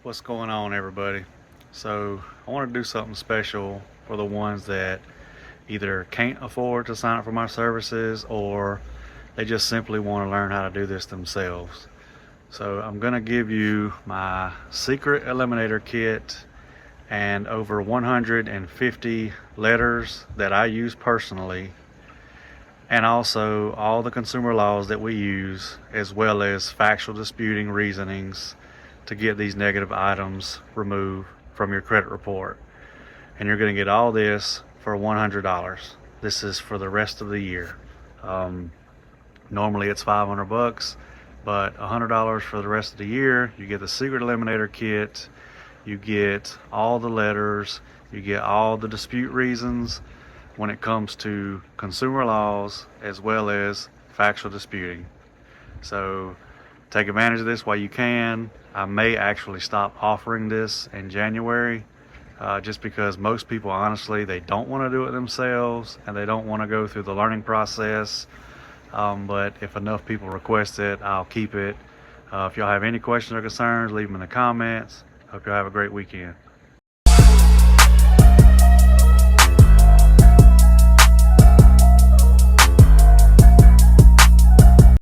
What's going on, everybody? So I want to do something special for the ones that either can't afford to sign up for my services or they just simply want to learn how to do this themselves. So I'm going to give you my secret eliminator kit and over 150 letters that I use personally, and also all the consumer laws that we use, as well as factual disputing reasonings to get these negative items removed from your credit report. And you're going to get all this for $100. This is for the rest of the year. Normally it's $500, but $100 for the rest of the year. You get the secret eliminator kit, you get all the letters, you get all the dispute reasons when it comes to consumer laws, as well as factual disputing. So take advantage of this while you can. I may actually stop offering this in January, just because most people, honestly, they don't want to do it themselves and they don't want to go through the learning process. But if enough people request it, I'll keep it. If y'all have any questions or concerns, leave them in the comments. Hope y'all have a great weekend.